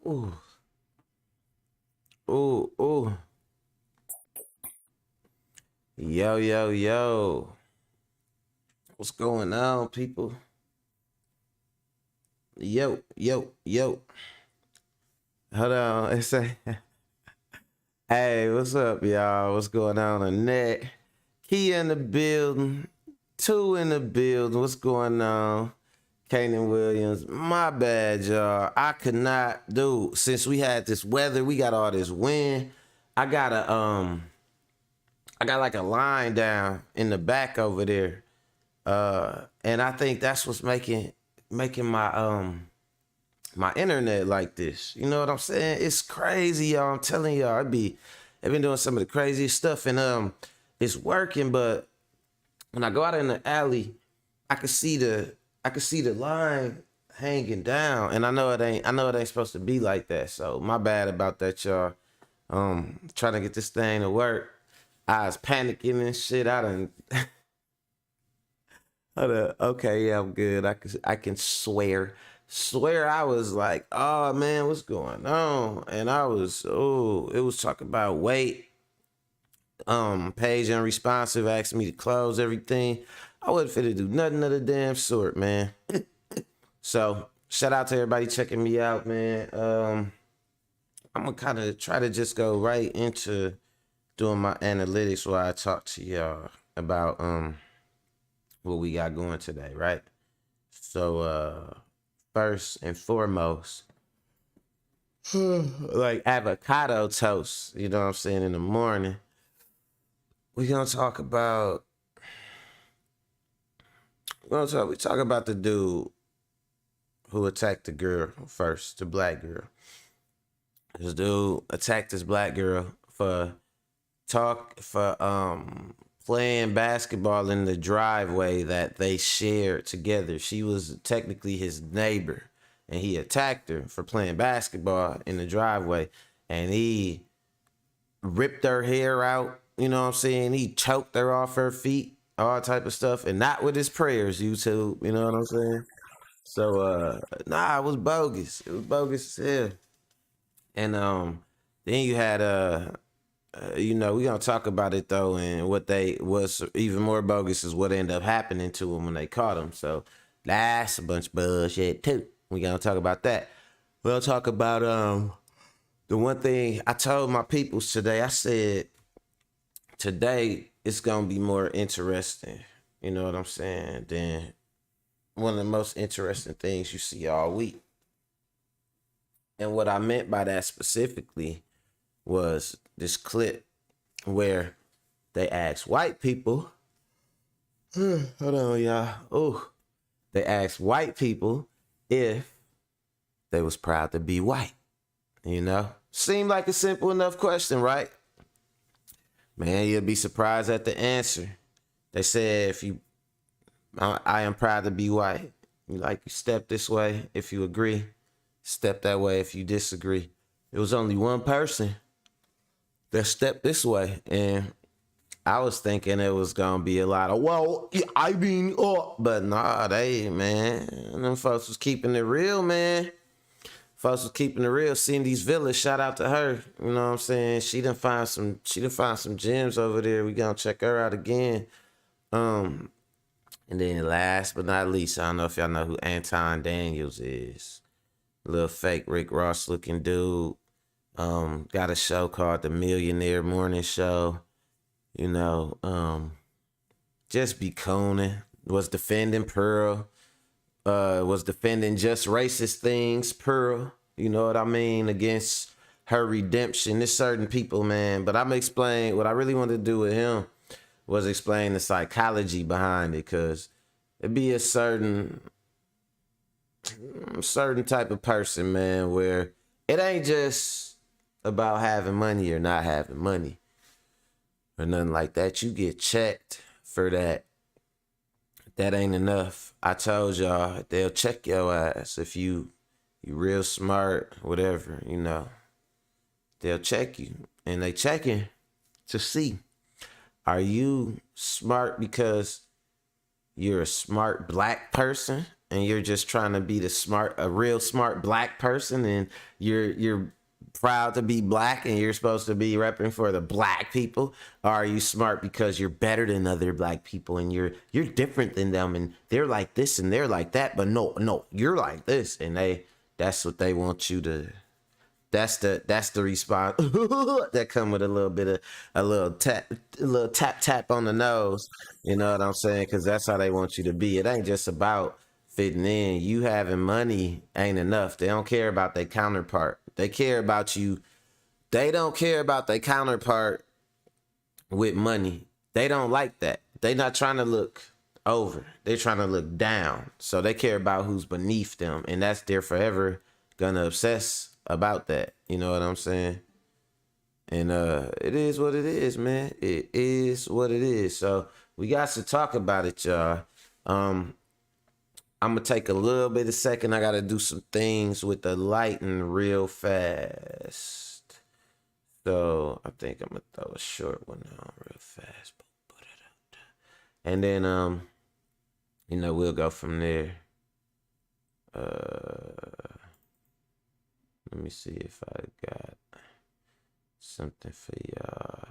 Ooh, ooh, ooh. Yo, yo, yo. What's going on, people? Yo, yo, yo. Hold on. It's a, hey, what's up, y'all? What's going on in net? Key in the building. Two in the building. What's going on? Kanan Williams. My bad, y'all. I could not do since we had this weather, we got all this wind. I got a I got like a line down in the back over there. And I think that's what's making my internet like this. You know what I'm saying? It's crazy, y'all. I'm telling y'all, I've been doing some of the craziest stuff and it's working, but when I go out in the alley, I can see the line hanging down. And I know it ain't supposed to be like that. So my bad about that, y'all. Trying to get this thing to work. I was panicking and shit. I done hold up. Okay, yeah, I'm good. I can swear I was like, oh man, what's going on? And it was talking about wait. Page unresponsive, asked me to close everything. I wasn't fit to do nothing of the damn sort, man. So shout out to everybody checking me out, man. I'm gonna kind of try to just go right into doing my analytics while I talk to y'all about what we got going today, right? So first and foremost, like avocado toast, you know what I'm saying, in the morning. We talk about the dude who attacked the girl first, the black girl. This dude attacked this black girl for playing basketball in the driveway that they shared together. She was technically his neighbor, and he attacked her for playing basketball in the driveway, and he ripped her hair out. You know what I'm saying? He choked her off her feet, all type of stuff, and not with his prayers. YouTube, you know what I'm saying? So nah, it was bogus. It was bogus as hell. And then you had we gonna talk about it though, and what they was even more bogus is what ended up happening to him when they caught him. So that's a bunch of bullshit too. We gonna talk about that. We'll talk about the one thing I told my peoples today. I said today it's gonna be more interesting. You know what I'm saying? Than one of the most interesting things you see all week. And what I meant by that specifically was this clip where they asked white people, hold on, y'all. Oh, they asked white people if they was proud to be white. You know, seemed like a simple enough question, right? Man, you'll be surprised at the answer. They said, I am proud to be white. You step this way if you agree, step that way if you disagree. It was only one person that stepped this way, and I was thinking it was gonna be a lot of but nah, them folks was keeping it real, man. Folks was keeping it real. Cindy's Village, shout out to her. You know what I'm saying? She done find some gems over there. We gonna check her out again. And then last but not least, I don't know if y'all know who Anton Daniels is. Little fake Rick Ross looking dude. Got a show called The Millionaire Morning Show. You know, just be cooning. Was defending Pearl. Was defending just racist things, Pearl. You know what I mean? Against her redemption. There's certain people, man. But I'm gonna explain what I really wanted to do with him was explain the psychology behind it, because it'd be a certain type of person, man, where it ain't just about having money or not having money or nothing like that. You get checked for that. That ain't enough. I told y'all they'll check your ass if you real smart, whatever, you know. They'll check you, and they checking to see, are you smart because you're a smart black person, and you're just trying to be a real smart black person, and you're proud to be black and you're supposed to be repping for the black people? Or are you smart because you're better than other black people and you're different than them and they're like this and they're like that, but no, you're like this, and that's what they want you to. That's the response that come with a little bit of a little tap on the nose. You know what I'm saying? Because that's how they want you to be. It ain't just about fitting in. You having money ain't enough. They don't care about their counterpart. They care about you. They don't care about their counterpart with money. They don't like that. They not trying to look over. They're trying to look down. So they care about who's beneath them, and they're forever gonna obsess about that. You know what I'm saying? And it is what it is, man. It is what it is. So we got to talk about it, y'all. I'm gonna take a little bit of second. I gotta do some things with the lighting real fast. So I think I'm gonna throw a short one on real fast. And then we'll go from there. Let me see if I got something for y'all.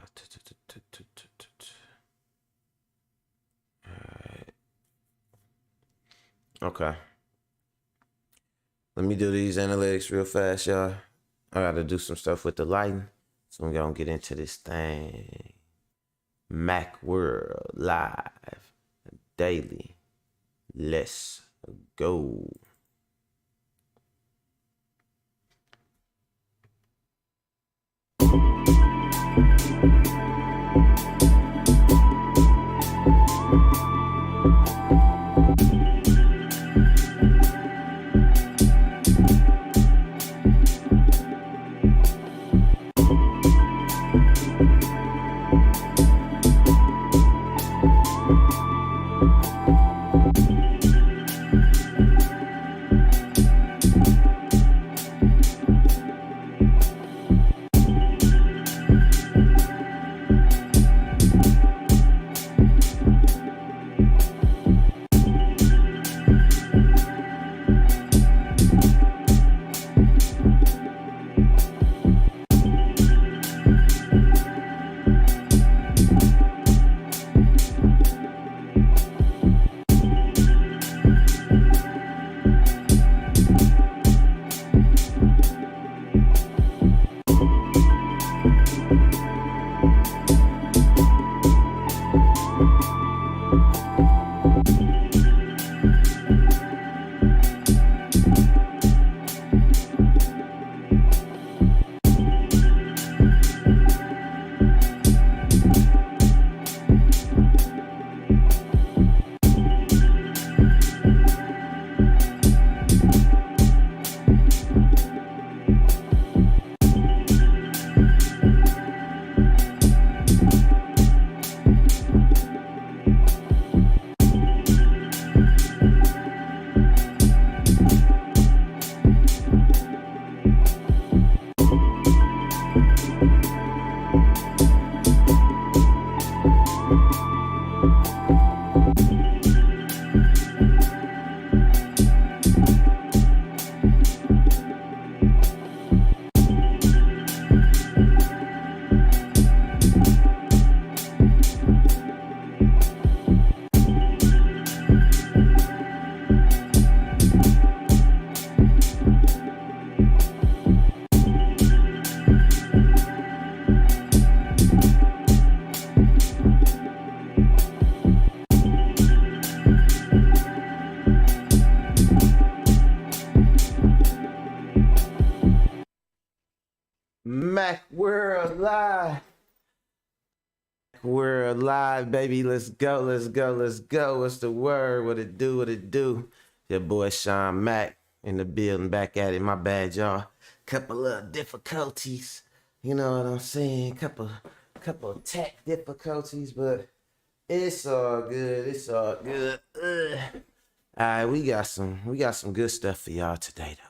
All right. Okay. Let me do these analytics real fast, y'all. I gotta do some stuff with the lighting. So we're gonna get into this thing. Mac World Live Daily. Let's go. Mac World Live. We're alive, baby. Let's go, let's go, let's go. What's the word? What it do, what it do? Your boy Sean Mac in the building, back at it. My bad, y'all. Couple of difficulties. You know what I'm saying? Couple of tech difficulties, but it's all good. It's all good. All right, we got some good stuff for y'all today, though.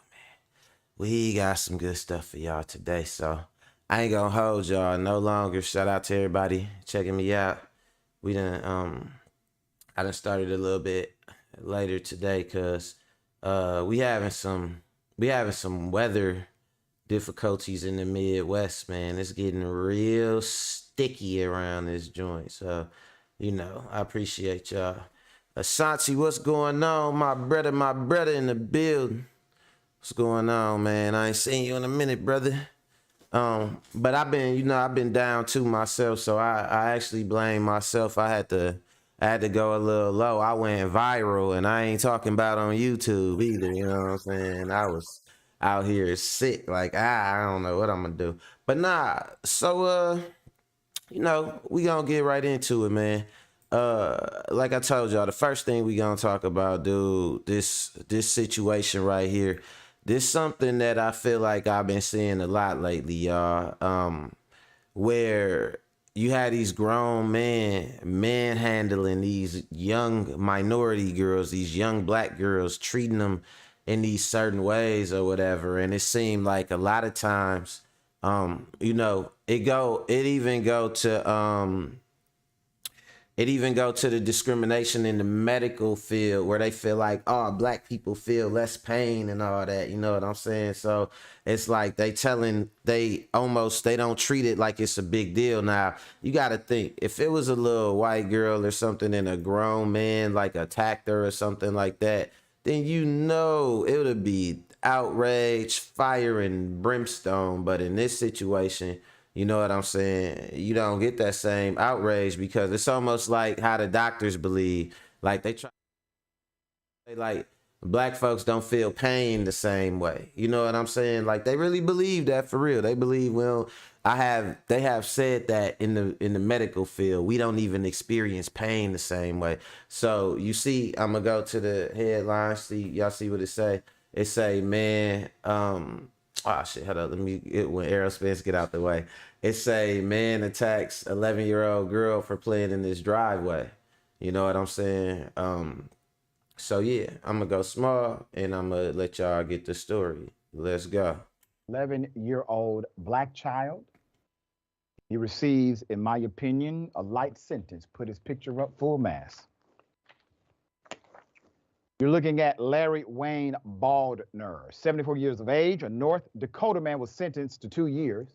We got some good stuff for y'all today, so I ain't gonna hold y'all no longer. Shout out to everybody checking me out. I done started a little bit later today, cause we having some weather difficulties in the Midwest, man. It's getting real sticky around this joint. So, I appreciate y'all. Ashanti, what's going on? My brother in the building. What's going on, man? I ain't seen you in a minute, brother. But I've been down too myself, so I actually blame myself. I had to go a little low. I went viral, and I ain't talking about on YouTube either. You know what I'm saying? I was out here sick, like I don't know what I'm gonna do. But nah, so we gonna get right into it, man. Like I told y'all, the first thing we gonna talk about, dude, this situation right here. This something that I feel like I've been seeing a lot lately, y'all. Where you had these grown men manhandling these young minority girls, these young black girls, treating them in these certain ways or whatever. And it seemed like a lot of times, it even go to the discrimination in the medical field where they feel like, oh, black people feel less pain and all that. You know what I'm saying? So it's like they don't treat it like it's a big deal. Now, you got to think, if it was a little white girl or something and a grown man like attacked her or something like that, then it would be outrage, fire, and brimstone. But in this situation, you know what I'm saying? You don't get that same outrage because it's almost like how the doctors believe. Like like black folks don't feel pain the same way. You know what I'm saying? Like they really believe that for real. They believe, well, they have said that in the medical field, we don't even experience pain the same way. So you see, I'm gonna go to the headline. Y'all see what it say? It say, man, oh shit, hold up. When aerospace get out the way. It say, man attacks 11-year-old girl for playing in this driveway. You know what I'm saying? So yeah, I'm gonna go small and I'm gonna let y'all get the story. Let's go. 11-year-old black child. He receives, in my opinion, a light sentence. Put his picture up full mass. You're looking at Larry Wayne Baldner, 74 years of age, a North Dakota man, was sentenced to 2 years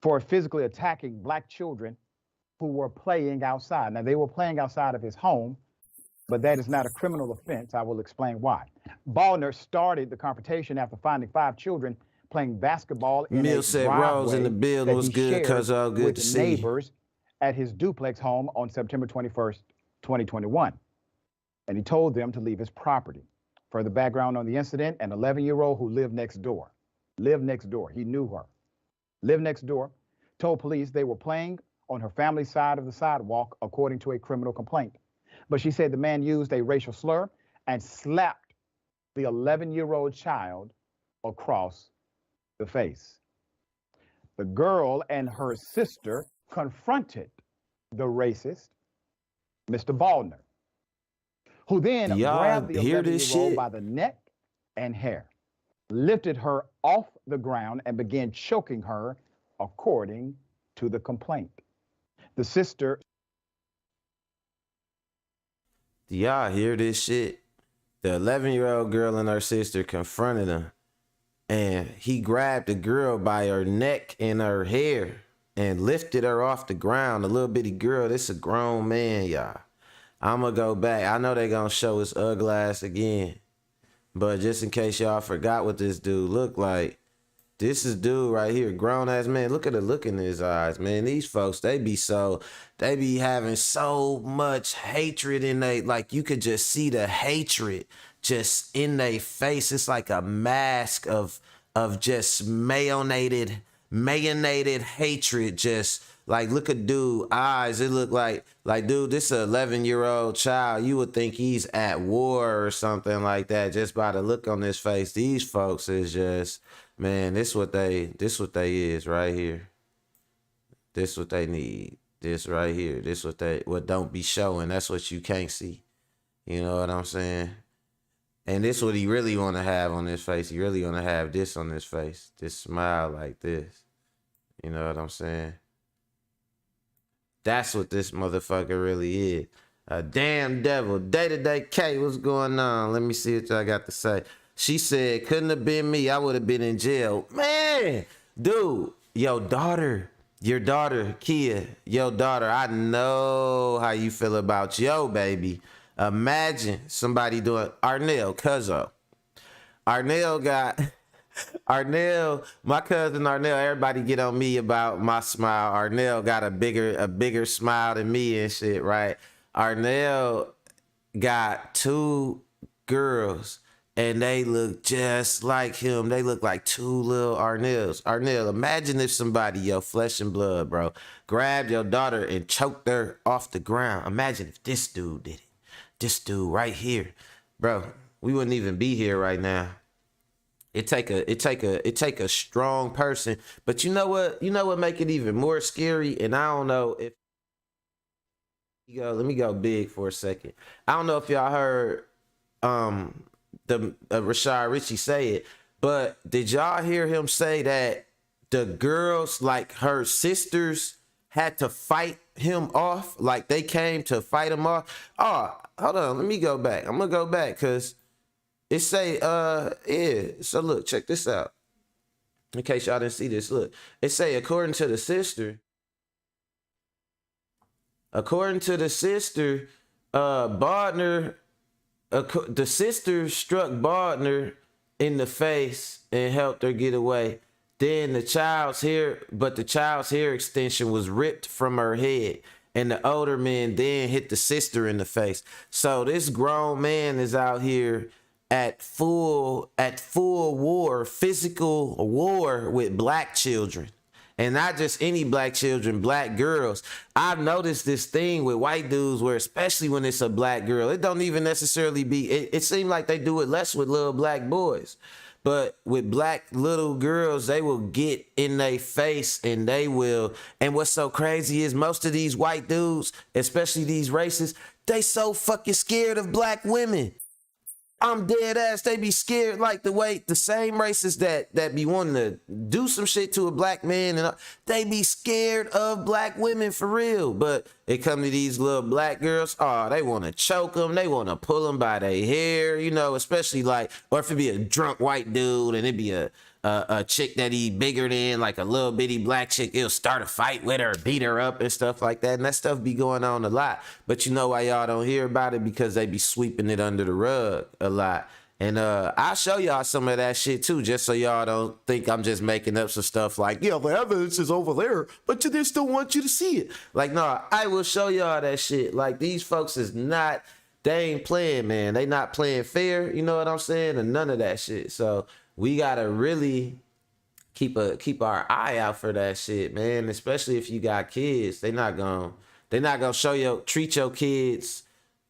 for physically attacking black children who were playing outside. Now, they were playing outside of his home, but that is not a criminal offense. I will explain why. Baldner started the confrontation after finding 5 children playing basketball in Mill a said Rose in the driveway building that was he good, shared cuz all good with to see you. neighbors at his duplex home on September 21st, 2021. And he told them to leave his property. Further background on the incident, an 11-year-old who lived next door, he knew her, lived next door, told police they were playing on her family's side of the sidewalk, according to a criminal complaint. But she said the man used a racial slur and slapped the 11-year-old child across the face. The girl and her sister confronted the racist, Mr. Baldner, who then Y'all grabbed the hear this 11-year-old shit? by the neck and hair, lifted her off the ground, and began choking her, according to the complaint. The sister. Y'all hear this shit? The 11-year-old girl and her sister confronted him, and he grabbed the girl by her neck and her hair and lifted her off the ground. A little bitty girl. This a grown man, y'all. I'm gonna go back. I know they gonna show his ugly ass again, but just in case y'all forgot what this dude looked like, this is dude right here, grown ass man. Look at the look in his eyes, man. These folks, they be having so much hatred in they, like you could just see the hatred just in their face. It's like a mask of just mayonated hatred. Just like, look at dude eyes. It look like dude, this 11-year-old child. You would think he's at war or something like that just by the look on his face. These folks is just, man, this what they is right here. This what they need. This right here. This what don't be showing. That's what you can't see. You know what I'm saying? And this what he really want to have on his face. He really want to have this on his face. This smile like this. You know what I'm saying? That's what this motherfucker really is. A damn devil. Day-to-day K, what's going on? Let me see what y'all got to say. She said, couldn't have been me. I would have been in jail. Man, dude, your daughter, Kia, your daughter, I know how you feel about yo, baby. Imagine somebody doing Arnell, cuzzo. Arnell got Arnell, my cousin Arnell, everybody get on me about my smile. Arnell got a bigger smile than me and shit, right? Arnell got two girls and they look just like him. They look like two little Arnells. Arnell, imagine if somebody, yo, flesh and blood, bro, grabbed your daughter and choked her off the ground. Imagine if this dude did it. This dude right here, bro, we wouldn't even be here right now. It take a strong person. But you know what? You know what make it even more scary? And I don't know if let me go big for a second. I don't know if y'all heard the Rashad Richie say it, but did y'all hear him say that the girls, like her sisters, had to fight him off? Like they came to fight him off? Oh, hold on, let me go back. I'm gonna go back because it say, yeah. So look, check this out. In case y'all didn't see this, look. It say, according to the sister, Bardner, the sister struck Bardner in the face and helped her get away. Then the child's hair extension was ripped from her head. And the older man then hit the sister in the face. So this grown man is out here at full war, physical war with black children. And not just any black children, black girls. I've noticed this thing with white dudes where, especially when it's a black girl, it don't even necessarily be, it seems like they do it less with little black boys. But with black little girls, they will get in their face and they will. And what's so crazy is most of these white dudes, especially these racists, they so fucking scared of black women. I'm dead ass. They be scared like the same racists that be wanting to do some shit to a black man, and they be scared of black women for real. But it come to these little black girls, oh, they want to choke them. They want to pull them by their hair, you know, especially like, or if it be a drunk white dude and it be a chick that he bigger than, like a little bitty black chick, he'll start a fight with her, beat her up and stuff like that. And that stuff be going on a lot. But you know why y'all don't hear about it? Because they be sweeping it under the rug a lot. And I'll show y'all some of that shit too, just so y'all don't think I'm just making up some stuff like, yeah, the evidence is over there, but you just don't want you to see it. Like, no, I will show y'all that shit. Like, these folks is not, they ain't playing, man. They not playing fair, you know what I'm saying? And none of that shit. So we gotta really keep our eye out for that shit, man. Especially if you got kids, they not gonna treat your kids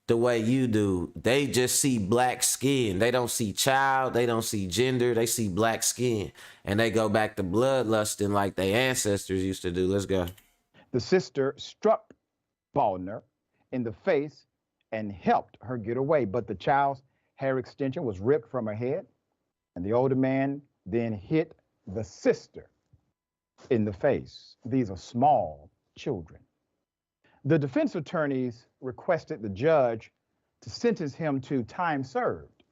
the way you do. They just see black skin. They don't see child. They don't see gender. They see black skin, and they go back to bloodlusting like their ancestors used to do. Let's go. The sister struck Baldner in the face and helped her get away, but the child's hair extension was ripped from her head. And the older man then hit the sister in the face. These are small children. The defense attorneys requested the judge to sentence him to time served,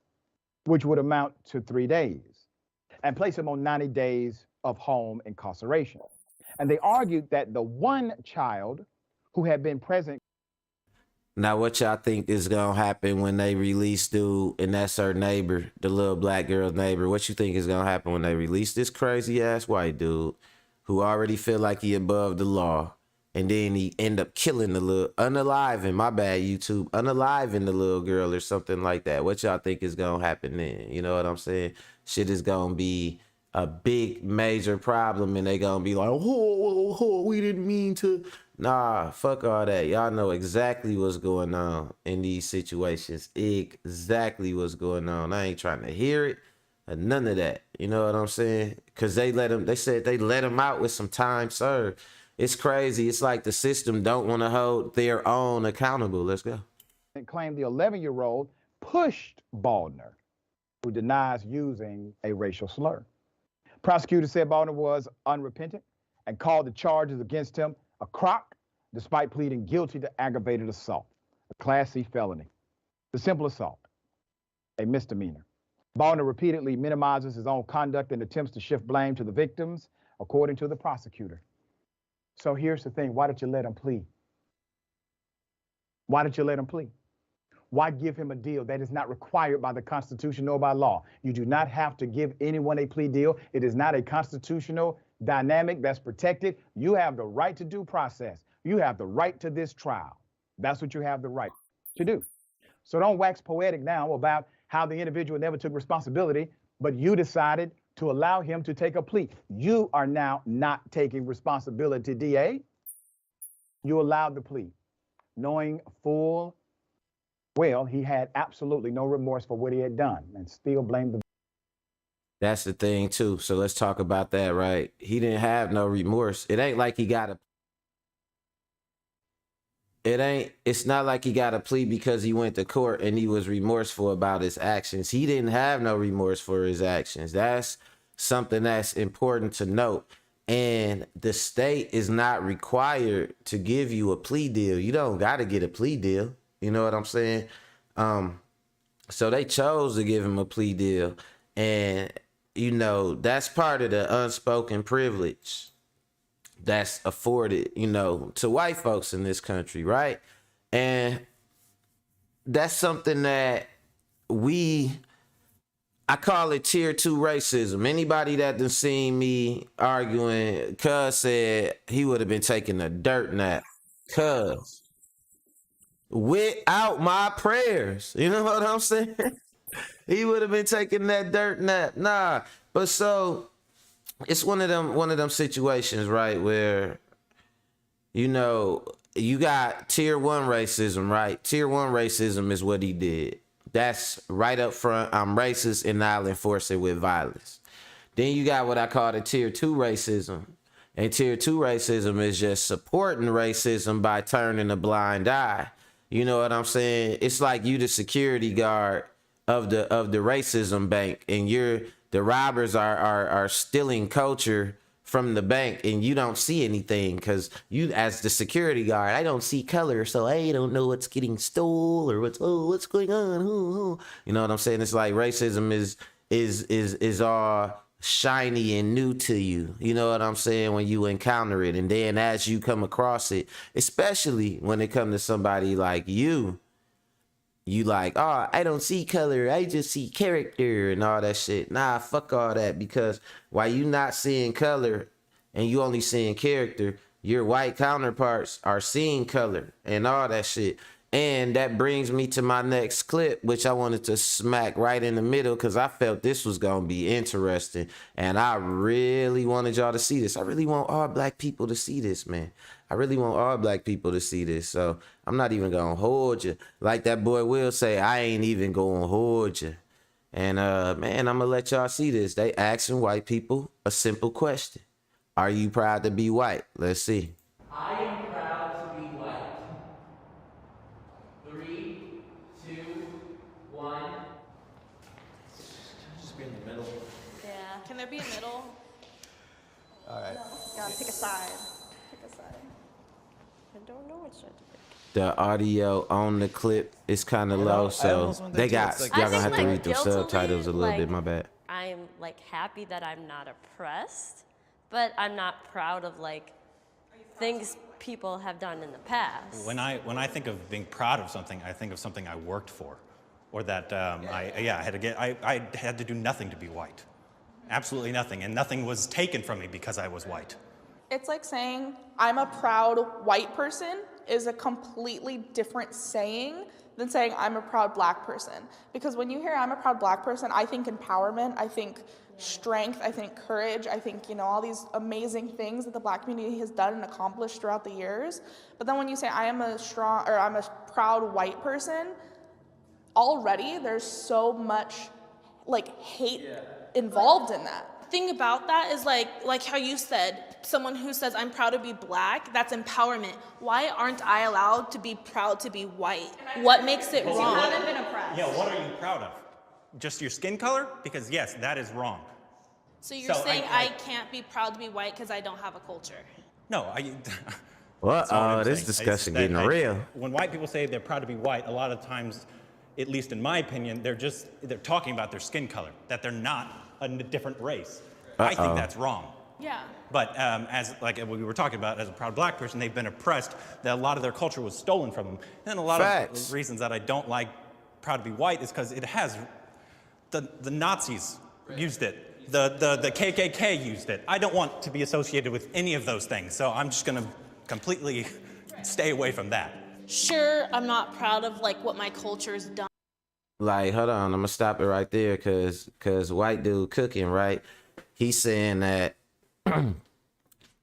which would amount to 3 days, and place him on 90 days of home incarceration. And they argued that the one child who had been present. Now, what y'all think is gonna happen when they release dude, and that's her neighbor, the little black girl's neighbor? What you think is gonna happen when they release this crazy ass white dude who already feel like he above the law, and then he end up killing the little, unaliving, my bad YouTube, unaliving the little girl or something like that? What y'all think is gonna happen then? You know what I'm saying? Shit is gonna be a big major problem, and they gonna be like, oh, we didn't mean to. Nah, fuck all that. Y'all know exactly what's going on in these situations. Exactly what's going on. I ain't trying to hear it or none of that. You know what I'm saying? Because they said they let him out with some time served. It's crazy. It's like the system don't want to hold their own accountable. Let's go. And claimed the 11-year-old pushed Baldner, who denies using a racial slur. Prosecutors said Baldner was unrepentant and called the charges against him a crock, despite pleading guilty to aggravated assault. Class C felony. The simple assault, a misdemeanor. Ballner repeatedly minimizes his own conduct and attempts to shift blame to the victims, according to the prosecutor. So here's the thing. Why did you let him plead? Why did you let him plead? Why give him a deal that is not required by the Constitution nor by law? You do not have to give anyone a plea deal. It is not a constitutional dynamic that's protected. You have the right to due process. You have the right to this trial. That's what you have the right to do. So don't wax poetic now about how the individual never took responsibility, but you decided to allow him to take a plea. You are now not taking responsibility, DA. You allowed the plea, knowing full well he had absolutely no remorse for what he had done and still blamed the. That's the thing too. So let's talk about that, right? He didn't have no remorse. It's not like he got a plea because he went to court and he was remorseful about his actions. He didn't have no remorse for his actions. That's something that's important to note. And the state is not required to give you a plea deal. You don't got to get a plea deal. You know what I'm saying? So they chose to give him a plea deal. And, you know, that's part of the unspoken privilege that's afforded, you know, to white folks in this country, right? And that's something that I call it tier 2 racism. Anybody that done seen me arguing, Cuz said he would have been taking a dirt nap. Cuz without my prayers, you know what I'm saying? He would have been taking that dirt nap. Nah, but so it's one of them situations, right, where, you know, you got tier 1 racism, right? Tier 1 racism is what he did. That's right up front. I'm racist and I'll enforce it with violence. Then you got what I call the tier 2 racism. And tier 2 racism is just supporting racism by turning a blind eye. You know what I'm saying? It's like you the security guard of the racism bank, and the robbers are stealing culture from the bank, and you don't see anything because you, as the security guard, I don't see color, so I don't know what's getting stole or what's going on. You know what I'm saying? It's like racism is all shiny and new to you. You know what I'm saying? When you encounter it, and then as you come across it, especially when it comes to somebody like you like, oh, I don't see color, I just see character and all that shit. Nah, fuck all that, because while you not seeing color and you only seeing character, your white counterparts are seeing color and all that shit. And that brings me to my next clip, which I wanted to smack right in the middle because I felt this was going to be interesting. And I really wanted y'all to see this. I really want all black people to see this, man. I really want all black people to see this. So I'm not even going to hold you. Like that boy Will say, I ain't even going to hold you. And, man, I'm going to let y'all see this. They asking white people a simple question. Are you proud to be white? Let's see. I am proud to be white. 3, 2, 1. Just be in the middle. Yeah. Can there be a middle? All right. Gotta pick a side. Pick a side. I don't know which side to pick. The audio on the clip is kind of low, so they got, like, y'all gonna have to like, read the subtitles a little like, bit, my bad. I'm like happy that I'm not oppressed, but I'm not proud of like things people have done in the past. When I think of being proud of something, I think of something I worked for, or that I had to do nothing to be white, absolutely nothing, and nothing was taken from me because I was white. It's like saying I'm a proud white person is a completely different saying than saying I'm a proud black person. Because when you hear I'm a proud black person, I think empowerment, I think strength, I think courage, I think, all these amazing things that the black community has done and accomplished throughout the years. But then when you say I'm a proud white person, already there's so much like hate involved in that. Thing about that is like how you said, someone who says I'm proud to be black, that's empowerment. Why aren't I allowed to be proud to be white? What makes it wrong? You haven't been oppressed. Yeah, what are you proud of? Just your skin color? Because yes, that is wrong. So you're saying I can't be proud to be white because I don't have a culture. No, That's all I'm This saying. discussion That getting real. When white people say they're proud to be white, a lot of times, at least in my opinion, they're talking about their skin color, that they're not a different race. I think that's wrong. Yeah. But as like we were talking about, as a proud black person, they've been oppressed. That a lot of their culture was stolen from them. And a lot Facts. of reasons that I don't like proud to be white is because it has the Nazis used it. The KKK used it. I don't want to be associated with any of those things. So I'm just gonna completely stay away from that. Sure, I'm not proud of like what my culture's done. Like, hold on, I'm gonna stop it right there, cause white dude cooking, right? He's saying that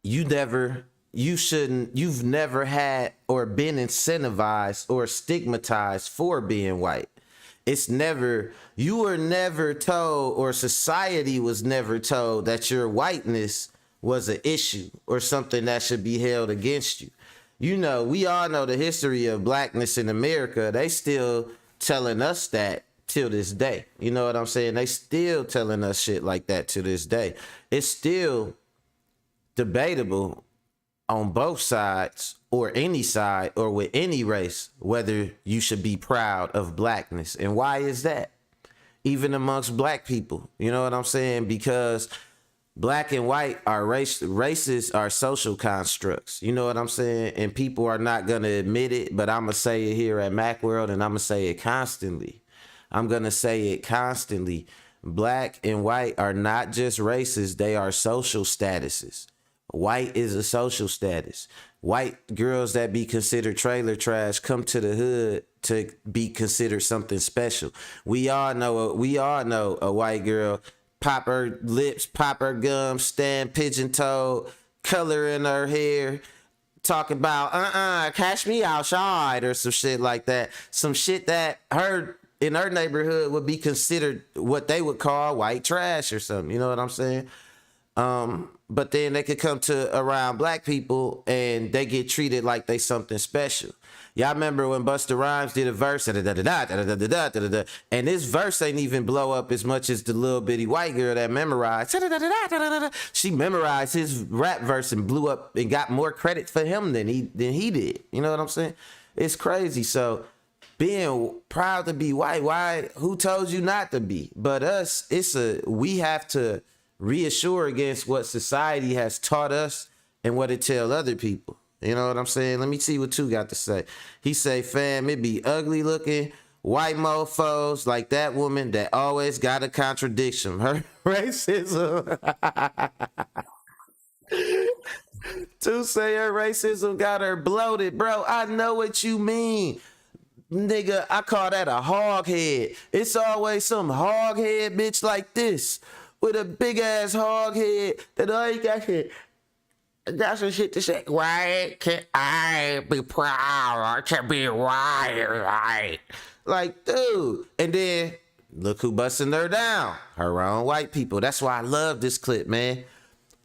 you've never had or been incentivized or stigmatized for being white. You were never told, or society was never told, that your whiteness was an issue or something that should be held against you. You know, we all know the history of blackness in America. They still telling us that till this day. You know what I'm saying? They still telling us shit like that to this day. It's still debatable on both sides, or any side, or with any race, whether you should be proud of blackness. And why is that? Even amongst black people, you know what I'm saying? Because black and white are races are social constructs. You know what I'm saying? And people are not going to admit it, but I'm going to say it here at Macworld, and I'm going to say it constantly. Black and white are not just races, they are social statuses. White is a social status. White girls that be considered trailer trash come to the hood to be considered something special. We all know a white girl pop her lips, pop her gums, stand pigeon-toed, color in her hair, talk about cash me outside or some shit like that. Some shit that in her neighborhood would be considered what they would call white trash or something. You know what I'm saying? But then they could come to around black people and they get treated like they something special. Y'all remember when Busta Rhymes did a verse, and this verse ain't even blow up as much as the little bitty white girl that memorized. She memorized his rap verse and blew up and got more credit for him than he did. You know what I'm saying? It's crazy. So being proud to be white, who told you not to be? But us, we have to reassure against what society has taught us and what it tell other people. You know what I'm saying? Let me see what Two got to say. He say, fam, it be ugly looking white mofos like that woman that always got a contradiction. Her racism. Two say her racism got her bloated. Bro, I know what you mean. Nigga, I call that a hog head. It's always some hog head bitch like this with a big ass hog head that all you got shit. Got some shit to say. Why can't I be proud to be white? Like, dude. And then look who busting her down. Her own white people. That's why I love this clip, man.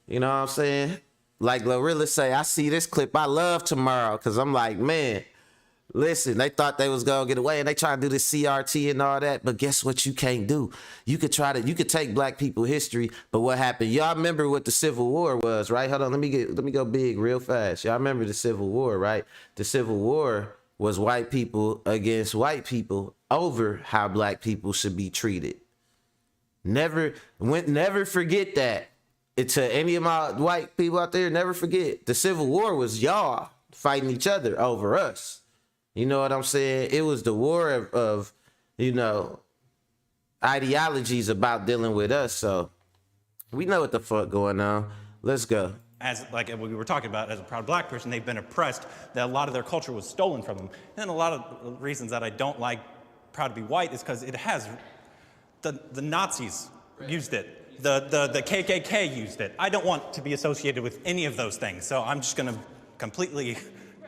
You know what I'm saying? Like Glorilla say, I see this clip, I love tomorrow. Cause I'm like, man, listen, they thought they was gonna get away and they try to do this CRT and all that, but guess what you can't do? You could take black people history, but what happened? Y'all remember what the Civil War was, right? Hold on, let me go big real fast. Y'all remember the Civil War, right? The Civil War was white people against white people over how black people should be treated. Never forget that. To any of my white people out there, never forget. The Civil War was y'all fighting each other over us. You know what I'm saying? It was the war of ideologies about dealing with us. So we know what the fuck going on. Let's go. As like we were talking about, as a proud black person, they've been oppressed. That a lot of their culture was stolen from them. And a lot of reasons that I don't like proud to be white is because it has the Nazis used it. The KKK used it. I don't want to be associated with any of those things. So I'm just gonna completely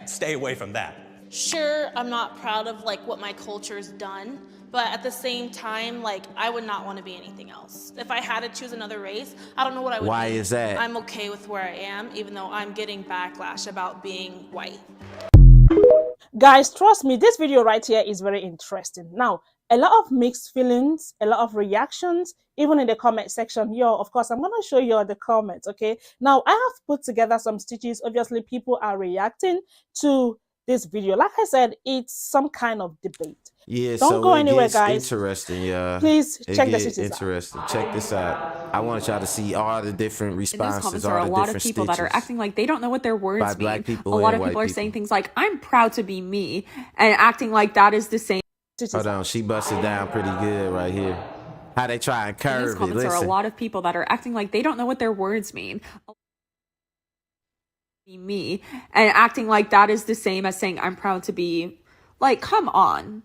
stay away from that. Sure, I'm not proud of like what my culture's done, but at the same time, like I would not want to be anything else. If I had to choose another race, I don't know what I would be. Why is that? I'm okay with where I am, even though I'm getting backlash about being white. Guys, trust me, this video right here is very interesting. Now, a lot of mixed feelings, a lot of reactions, even in the comment section. Yo, of course, I'm going to show you the comments, okay? Now, I have put together some stitches. Obviously, people are reacting to this video. Like I said, it's some kind of debate. Yeah, Don't so go it anywhere, gets guys. interesting, y'all. Please It check the get stitches out. interesting. Check this out. I want y'all to see all the different In those responses, comments all are a the lot of different people that are stitches acting like they don't know what their words by mean. black people A lot and of white people are people. saying things like, I'm proud to be me, and acting like that is the same. Hold on, she busted down pretty good right here. How they try and In those curve it. comments are a Listen. lot of people that are acting like they don't know what their words mean. Be me, and acting like that is the same as saying I'm proud to be. Like, come on.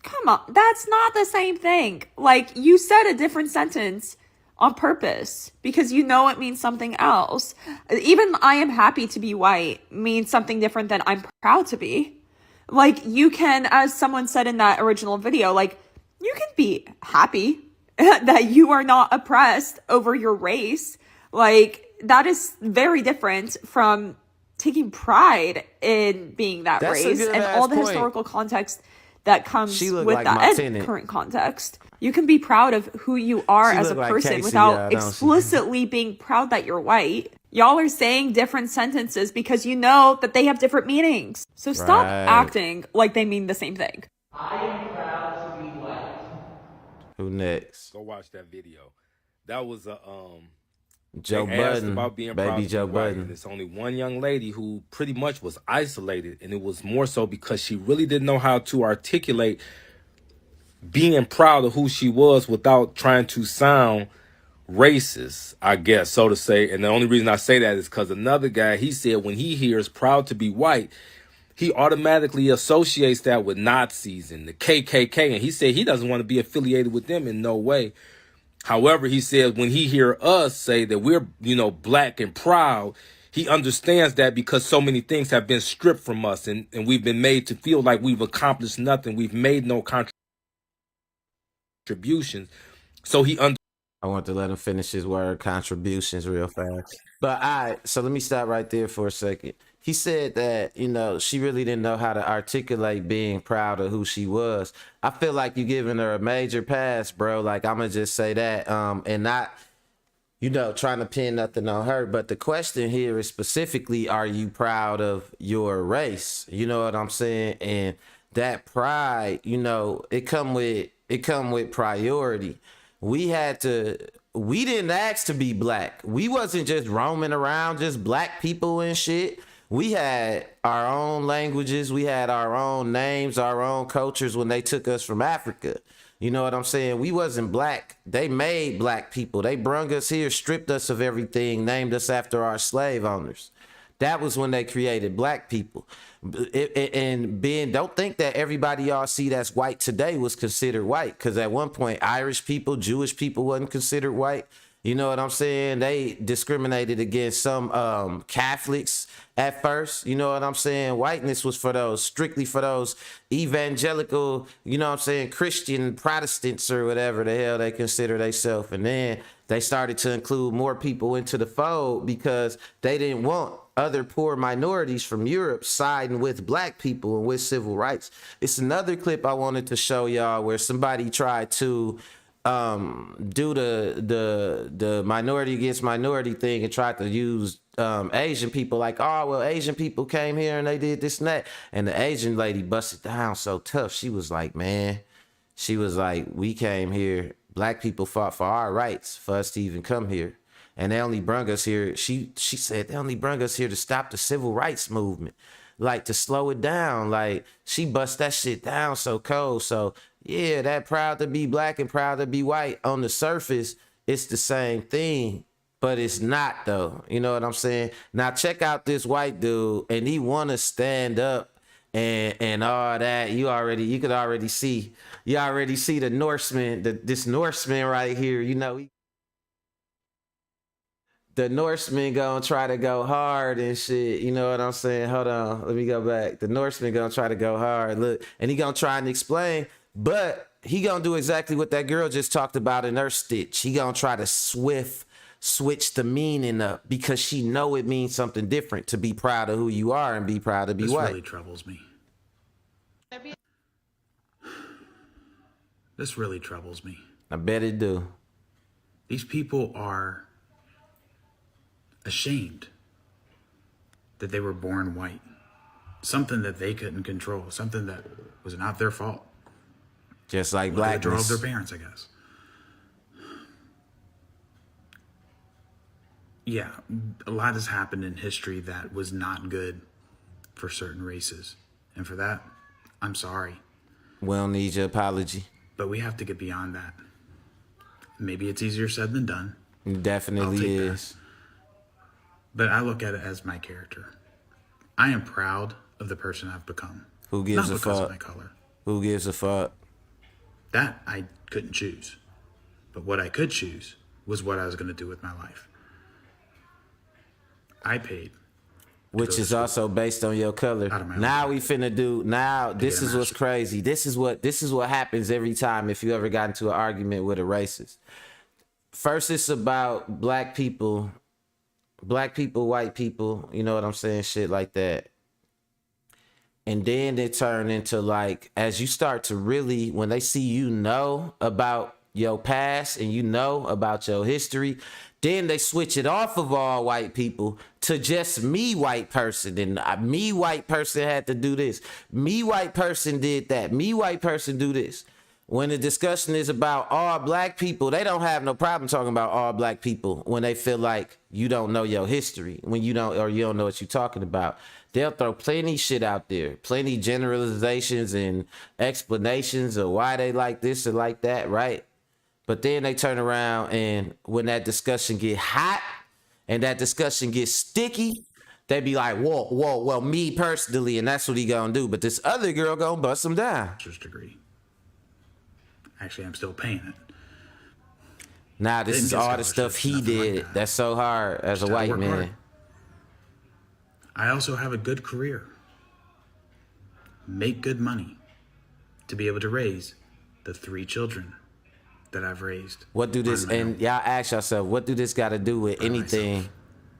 Come on. That's not the same thing. Like, you said a different sentence on purpose because you know it means something else. Even I am happy to be white means something different than I'm proud to be. Like, you can, as someone said in that original video, like, you can be happy that you are not oppressed over your race. Like, that is very different from taking pride in being that That's a race good and ass all the point. historical context that comes She look with like that my and tenant. current context. You can be proud of who you are She as a look like person Casey, without don't she? explicitly being proud that you're white. Y'all are saying different sentences because you know that they have different meanings. So stop Right. acting like they mean the same thing. I am proud to be white. Who next? Go watch that video. That was a Joe they asked Budden, about being baby proud to Joe be white, Budden. and it's only one young lady who pretty much was isolated, and it was more so because she really didn't know how to articulate being proud of who she was without trying to sound racist, I guess, so to say. And the only reason I say that is because another guy, he said when he hears proud to be white, he automatically associates that with Nazis and the KKK. And he said he doesn't want to be affiliated with them in no way. However, he said when he hear us say that we're, black and proud, he understands that because so many things have been stripped from us and we've been made to feel like we've accomplished nothing. We've made no contributions. So I want to let him finish his word contributions real fast. But all right, so let me stop right there for a second. He said that, she really didn't know how to articulate being proud of who she was. I feel like you're giving her a major pass, bro. Like, I'm going to just say that and not, trying to pin nothing on her. But the question here is specifically, are you proud of your race? You know what I'm saying? And that pride, it come with priority. We didn't ask to be black. We wasn't just roaming around just black people and shit. We had our own languages. We had our own names, our own cultures when they took us from Africa. You know what I'm saying? We wasn't black. They made black people. They brung us here, stripped us of everything, named us after our slave owners. That was when they created black people. And don't think that everybody y'all see that's white today was considered white. Because at one point, Irish people, Jewish people wasn't considered white. You know what I'm saying? They discriminated against some Catholics at first. You know what I'm saying? Whiteness was strictly for those evangelical, Christian Protestants or whatever the hell they consider themselves. And then they started to include more people into the fold because they didn't want other poor minorities from Europe siding with black people and with civil rights. It's another clip I wanted to show y'all where somebody tried to do the minority against minority thing and tried to use Asian people like, oh, well, Asian people came here and they did this and that. And the Asian lady busted down so tough. She was like, we came here. Black people fought for our rights for us to even come here. And they only brung us here. She said they only brung us here to stop the civil rights movement, like to slow it down. Like she bust that shit down so cold. So yeah, that proud to be black and proud to be white on the surface, it's the same thing, but it's not though. You know what I'm saying? Now check out this white dude, and he want to stand up and all that. You could already see the Norseman, this Norseman right here. The Norseman gonna try to go hard and shit. You know what I'm saying? Hold on, let me go back. The Norseman gonna try to go hard. Look, and he gonna try and explain, but he gonna do exactly what that girl just talked about in her stitch. He gonna try to switch the meaning up because she know it means something different to be proud of who you are and be proud to be white. This really troubles me. This really troubles me. I bet it do. These people are ashamed that they were born white. Something that they couldn't control. Something that was not their fault. Just like Well, they blackness. drove their parents, I guess. Yeah, a lot has happened in history that was not good for certain races. And for that, I'm sorry. We don't need your apology. But we have to get beyond that. Maybe it's easier said than done. It definitely is. But I look at it as my character. I am proud of the person I've become. Who gives not a because fuck? of my color. Who gives a fuck? That I couldn't choose. But what I could choose was what I was going to do with my life. I paid. Which is also based on your color. Now we finna do, now this is what's crazy. This is what happens every time if you ever got into an argument with a racist. First it's about black people, white people, you know what I'm saying? Shit like that. And then it turn into like, as you start to really, when they see you know about your past and you know about your history, then they switch it off of all white people to just me white person. And me white person had to do this. Me white person did that. Me white person do this. When the discussion is about all black people, they don't have no problem talking about all black people when they feel like you don't know your history, when you don't, or you don't know what you're talking about. They'll throw plenty shit out there, plenty generalizations and explanations of why they like this or like that, right? But then they turn around and when that discussion get hot and that discussion gets sticky, they be like, whoa, well, me personally, and that's what he gonna do. But this other girl gonna bust him down. Bachelor's degree. Actually, I'm still paying it. Nah, this is all the stuff he did. Like that's so hard as a white man. Hard. I also have a good career. Make good money to be able to raise the 3 children that I've raised. What do this, and y'all ask yourself, what do this got to do with anything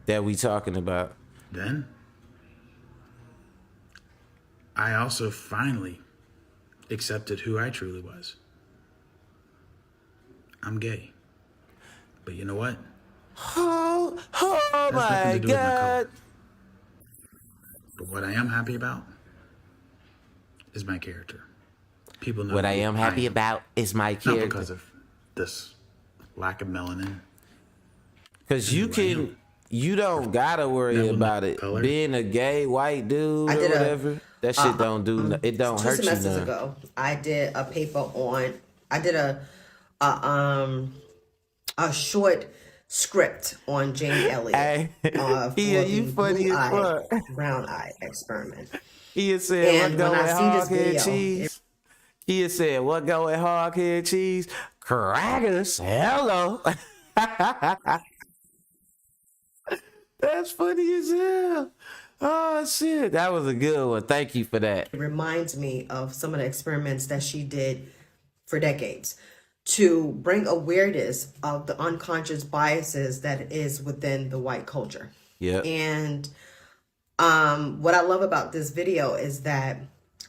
that we talking about? Then, I also finally accepted who I truly was. I'm gay. But you know what? Oh my God. But what I am happy about is my character. People know what I am happy about is my character. Not because of this lack of melanin. Because you don't gotta worry about it. Color. Being a gay white dude or whatever, that shit don't do, it don't hurt you none. 2 semesters ago, I did a paper on, a short script on Jane Elliott for you the funny blue as eye, fuck. brown eye experiment. He had said, And what when go with I see this hog-head video, cheese? He had said, what go with hog-head cheese? Crackers. Hello. That's funny as hell. Oh, shit. That was a good one. Thank you for that. It reminds me of some of the experiments that she did for decades to bring awareness of the unconscious biases that is within the white culture. Yeah. And what I love about this video is that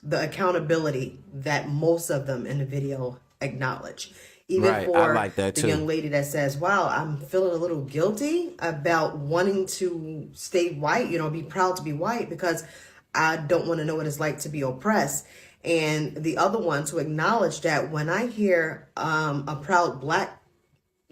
the accountability that most of them in the video acknowledge. Even right. for I like that the too. young lady that says, wow, I'm feeling a little guilty about wanting to stay white, be proud to be white because I don't want to know what it's like to be oppressed. And the other ones who acknowledge that when I hear a proud black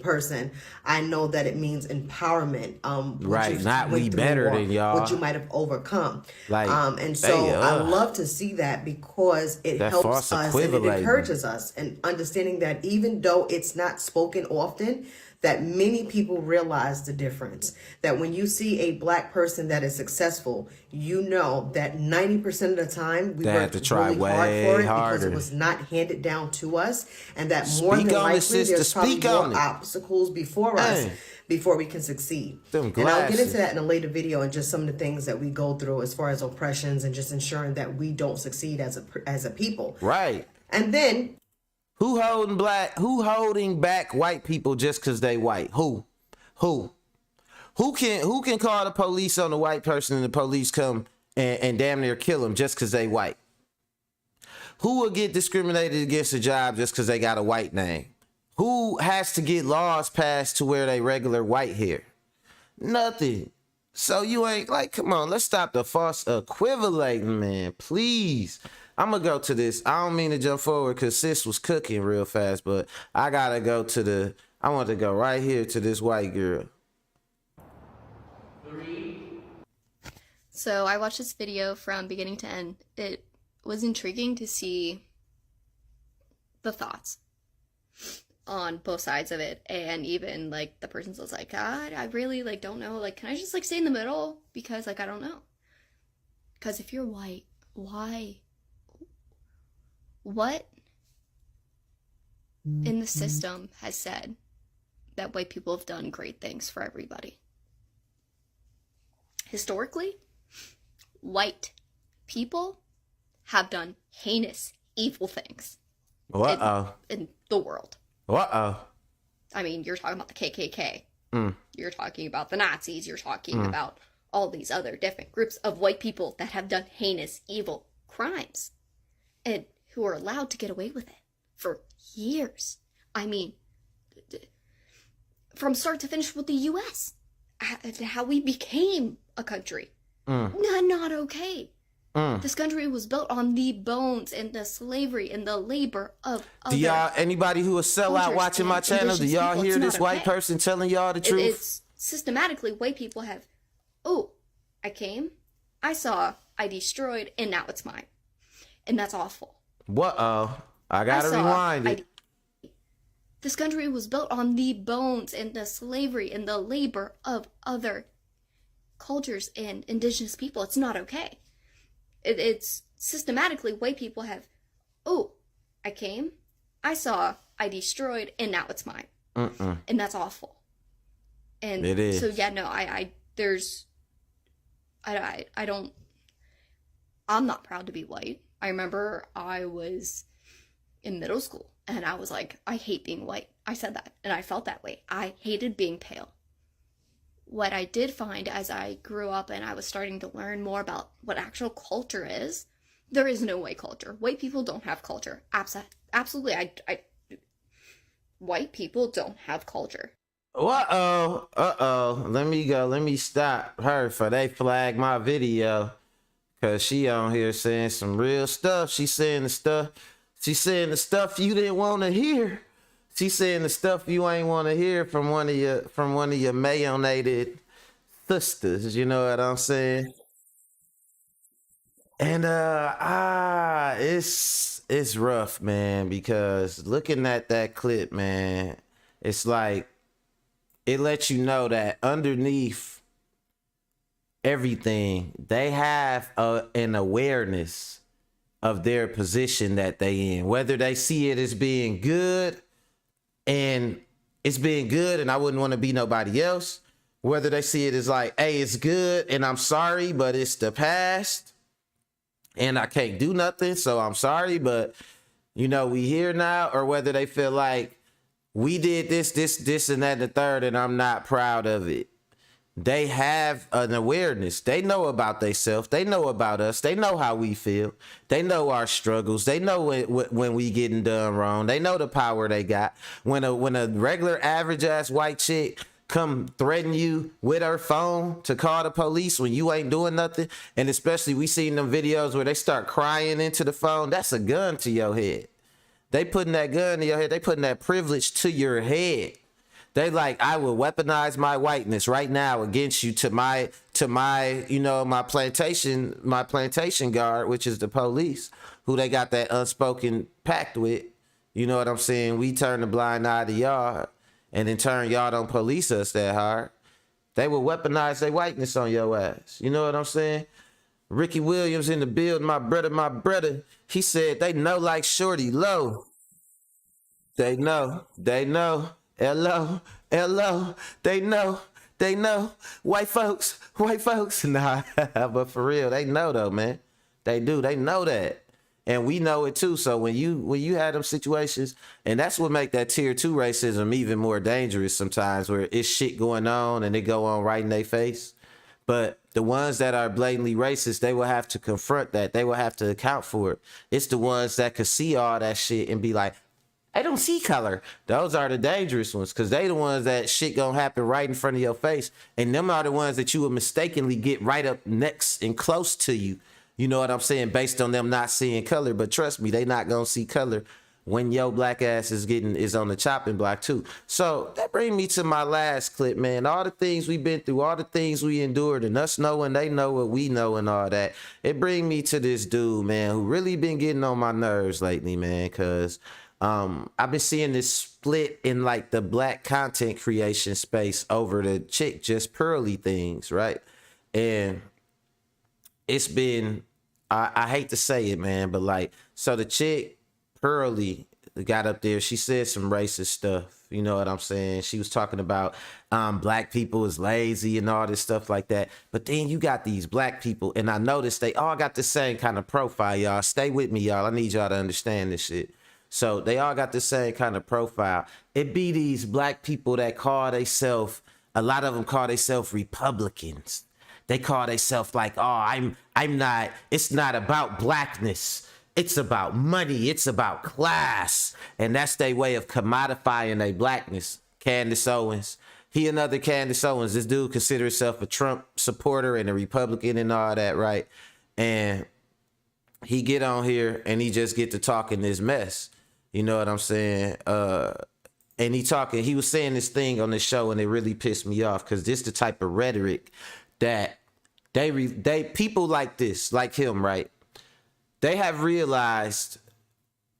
person, I know that it means empowerment. Right, not we better than y'all. What you might have overcome. Like, and so I love to see that because it helps us and it encourages us and understanding that even though it's not spoken often, that many people realize the difference. That when you see a black person that is successful, you know that 90% of the time we worked really hard for it because it was not handed down to us, and that more than likely there's probably more obstacles before us before we can succeed. And I'll get into that in a later video and just some of the things that we go through as far as oppressions and just ensuring that we don't succeed as a people. Right. And then who holding back white people just because they white? Who can call the police on a white person and the police come and damn near kill them just because they white? Who will get discriminated against a job just because they got a white name? Who has to get laws passed to wear they regular white hair? Nothing. So you ain't like, come on, let's stop the false equivalating, man. Please. I'm going to go to this. I don't mean to jump forward because sis was cooking real fast, but I got to go to I want to go right here to this white girl. So I watched this video from beginning to end. It was intriguing to see the thoughts on both sides of it, and even like the person was like, God, I really like don't know, like can I just like stay in the middle, because like I don't know, because if you're white, why, what in the system has said that white people have done great things for everybody? Historically, white people have done heinous, evil things in the world. I mean, you're talking about the KKK. You're talking about the Nazis. You're talking about all these other different groups of white people that have done heinous, evil crimes and who are allowed to get away with it for years. I mean, from start to finish with the U.S., how we became a country. Not okay. This country was built on the bones and the slavery and the labor of do y'all, anybody who is sellout watching my channel, do y'all hear this white person telling y'all the truth? It's systematically white people have, I came, I saw, I destroyed, and now it's mine. And that's awful. I gotta rewind it. This country was built on the bones and the slavery and the labor of other cultures and indigenous people. It's not okay. It's systematically white people have, I came, I saw, I destroyed, and now it's mine. And that's awful. And it is. So yeah, no, I'm not proud to be white. I remember I was in middle school and I was like, I hate being white. I said that and I felt that way. I hated being pale. What I did find as I grew up and I was starting to learn more about what actual culture is, there is no white culture. White people don't have culture. Absolutely. White people don't have culture. Let me go. Let me stop her for they flag my video. Cause she on here saying some real stuff. She's saying the stuff you didn't want to hear. She's saying the stuff you ain't want to hear from one of your Mayonated sisters. You know what I'm saying? And it's rough, man, because looking at that clip, man, it's like it lets you know that underneath everything, they have an awareness of their position that they in, whether they see it as being good and it's being good and I wouldn't want to be nobody else, whether they see it as like, hey, it's good and I'm sorry, but it's the past and I can't do nothing, so I'm sorry, but you know, we here now, or whether they feel like we did this and that and the third and I'm not proud of it. They have an awareness. They know about themselves. They know about us. They know how we feel. They know our struggles. They know when we getting done wrong. They know the power they got. When a regular average ass white chick come threaten you with her phone to call the police when you ain't doing nothing, and especially we seen them videos where they start crying into the phone, that's a gun to your head. They putting that gun to your head. They putting that privilege to your head. They like, I will weaponize my whiteness right now against you to my, you know, my plantation guard, which is the police, who they got that unspoken pact with. You know what I'm saying? We turn the blind eye to y'all, and in turn, y'all don't police us that hard. They will weaponize their whiteness on your ass. You know what I'm saying? Ricky Williams in the building, my brother. He said they know like Shorty Low. They know. Hello, they know, white folks, nah, but for real, they know though, man, they know that, and we know it too, so when you have them situations, and that's what make that tier 2 racism even more dangerous sometimes, where it's shit going on, and it go on right in their face, But the ones that are blatantly racist, they will have to confront that. They will have to account for it. It's the ones that could see all that shit and be like, I don't see color. Those are the dangerous ones, because they the ones that shit gonna happen right in front of your face. And them are the ones that you will mistakenly get right up next and close to you. You know what I'm saying? Based on them not seeing color. But trust me, they not gonna see color when your black ass is on the chopping block too. So that brings me to my last clip, man. All the things we've been through, all the things we endured, and us knowing they know what we know and all that. It brings me to this dude, man, who really been getting on my nerves lately, man, because I've been seeing this split in like the black content creation space over the chick just pearly things, right? And it's been, I hate to say it, man, but like, so the chick Pearly got up there, she said some racist stuff, you know what I'm saying? She was talking about black people is lazy and all this stuff like that. But then you got these black people, and I noticed they all got the same kind of profile, y'all. Stay with me, y'all. I need y'all to understand this shit. So they all got the same kind of profile. It be these black people that call themselves, a lot of them call themselves Republicans. They call themselves like, oh, I'm not, it's not about blackness. It's about money. It's about class. And that's their way of commodifying their blackness. Candace Owens. He another Candace Owens. This dude considers himself a Trump supporter and a Republican and all that, right? And he get on here and he just get to talking this mess. You know what I'm saying? And he was saying this thing on this show, and it really pissed me off, because this the type of rhetoric that they people like this, like him, right? They have realized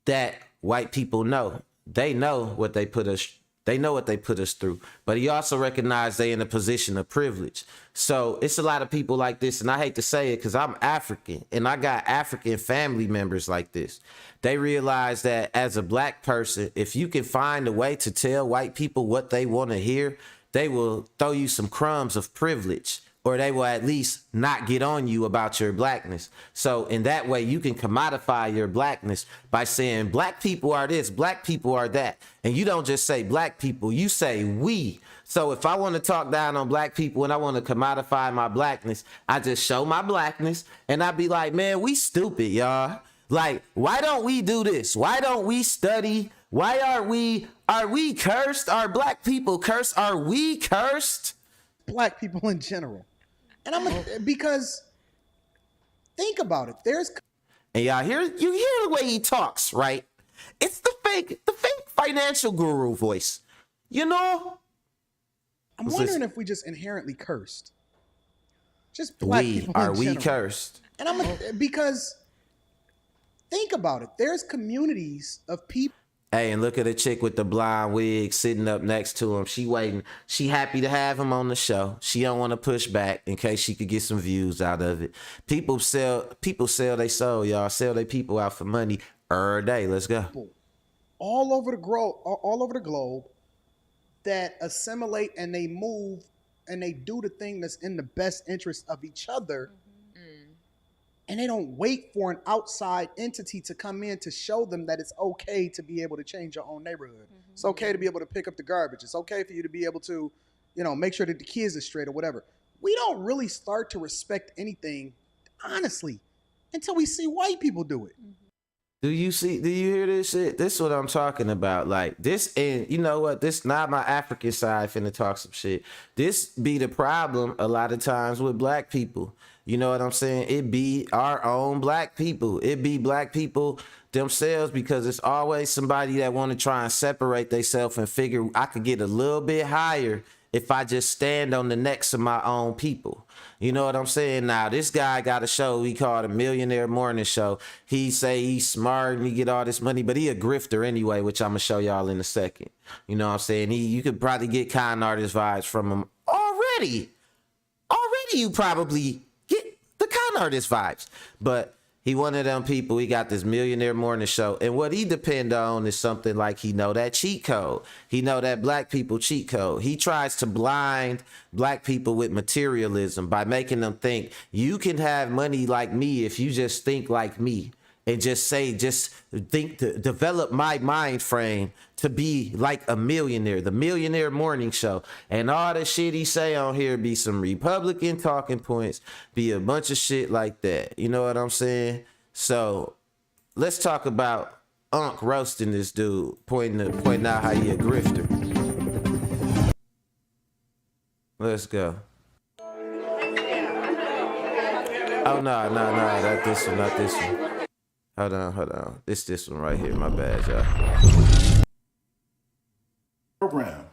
that white people know. They know what they put us. They know what they put us through. But he also recognized they in a position of privilege. So it's a lot of people like this, and I hate to say it because I'm African, and I got African family members like this. They realize that as a black person, if you can find a way to tell white people what they want to hear, they will throw you some crumbs of privilege, or they will at least not get on you about your blackness. So in that way, you can commodify your blackness by saying black people are this, black people are that. And you don't just say black people, you say we. So if I want to talk down on black people and I want to commodify my blackness, I just show my blackness and I be like, man, we stupid, y'all. Like, why don't we do this? Why don't we study? Why are we cursed? Are black people cursed? Are we cursed? Black people in general. And because think about it. And y'all you hear the way he talks, right? It's the fake financial guru voice. You know? I'm wondering if we just inherently cursed. Just black people in general. We cursed? And because think about it. There's communities of people. Hey, and look at the chick with the blonde wig sitting up next to him. She waiting. She happy to have him on the show. She don't want to push back in case she could get some views out of it. People sell their soul, y'all. Sell their people out for money every day. Let's go. All over the globe that assimilate and they move and they do the thing that's in the best interest of each other. And they don't wait for an outside entity to come in to show them that it's okay to be able to change your own neighborhood. It's okay to be able to pick up the garbage. It's okay for you to be able to, make sure that the kids are straight or whatever. We don't really start to respect anything, honestly, until we see white people do it. Do you hear this shit? This is what I'm talking about. Like this, and you know what? This not my African side finna talk some shit. This be the problem a lot of times with black people. You know what I'm saying? It be our own black people. It be black people themselves, because it's always somebody that want to try and separate themselves and figure I could get a little bit higher if I just stand on the necks of my own people. You know what I'm saying? Now, this guy got a show he called a Millionaire Morning Show. He say he's smart and he get all this money, but he a grifter anyway, which I'm going to show y'all in a second. You know what I'm saying? You could probably get con artist vibes from him already. Already you probably get the con artist vibes. But he one of them people, he got this Millionaire Morning Show. And what he depend on is something like he know that cheat code. He know that black people cheat code. He tries to blind black people with materialism by making them think you can have money like me if you just think like me. and just think to develop my mind frame to be like a millionaire, the Millionaire Morning Show, and all the shit he say on here be some Republican talking points, be a bunch of shit like that. You know what I'm saying? So let's talk about Unc roasting this dude, pointing out how he a grifter. Let's go. Oh, no, not this one, not this one. Hold on. This one right here. My bad, y'all. Program.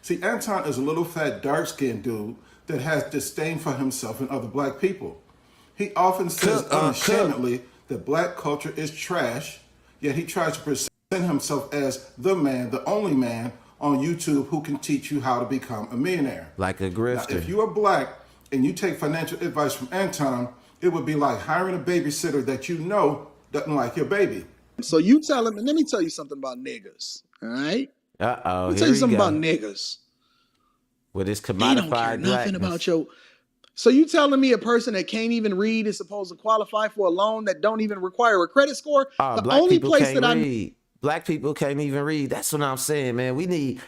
See, Anton is a little fat, dark-skinned dude that has disdain for himself and other black people. He often says unashamedly that black culture is trash, yet he tries to present himself as the man, the only man on YouTube who can teach you how to become a millionaire. Like a grifter. Now, if you are black and you take financial advice from Anton, it would be like hiring a babysitter that you know doesn't like your baby. So you tell him, and let me tell you something about niggas, all right? Uh-oh, Let me tell you something about niggas. With his commodified they don't care nothing about your... So you telling me a person that can't even read is supposed to qualify for a loan that don't even require a credit score? The black only people place can't that read. Black people can't even read. That's what I'm saying, man.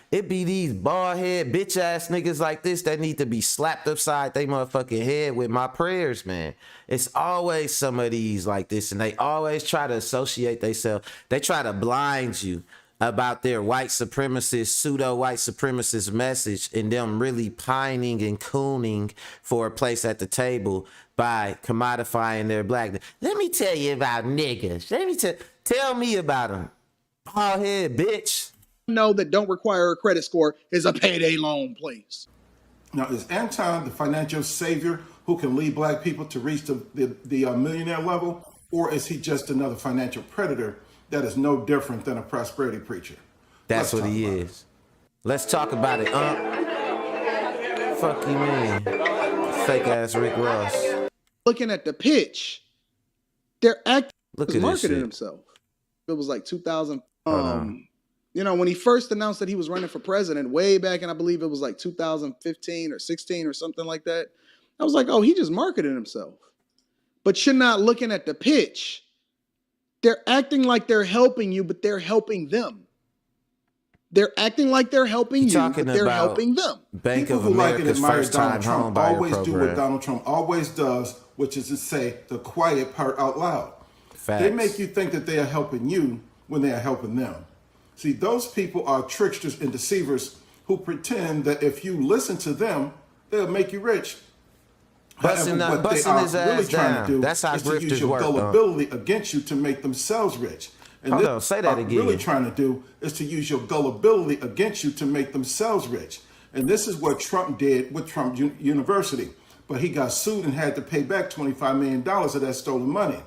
It be these bald head bitch ass niggas like this that need to be slapped upside they motherfucking head with my prayers, man. It's always some of these like this, and they always try to associate themselves. They try to blind you about their white supremacist, pseudo white supremacist message, and them really pining and cooning for a place at the table by commodifying their blackness. Let me tell you about niggas. Tell me about them. Bald head bitch. Know that don't require a credit score is a payday loan place. Now, is Anton the financial savior who can lead black people to reach the millionaire level, or is he just another financial predator that is no different than a prosperity preacher? That's what he is. Let's talk about it, Fuck you, man. Fake ass Rick Ross. Looking at the pitch, they're marketing himself. It was like 2000. You know, when he first announced that he was running for president way back, and I believe it was like 2015 or 16 or something like that. I was like, oh, he just marketed himself. But you're not looking at the pitch. They're acting like they're helping you, but they're helping them. They're acting like they're helping you, but they're helping them. Bank of America's first time home buyer always program. Do what Donald Trump always does, which is to say the quiet part out loud. Facts. They make you think that they are helping you when they are helping them. See, those people are tricksters and deceivers who pretend that if you listen to them, they'll make you rich. Busting his ass down. That's how is to use grifters your work. gullibility against you to make themselves rich. And Hold on, say that again. What really trying to do is to use your gullibility against you to make themselves rich. And this is what Trump did with Trump University. But he got sued and had to pay back $25 million of that stolen money.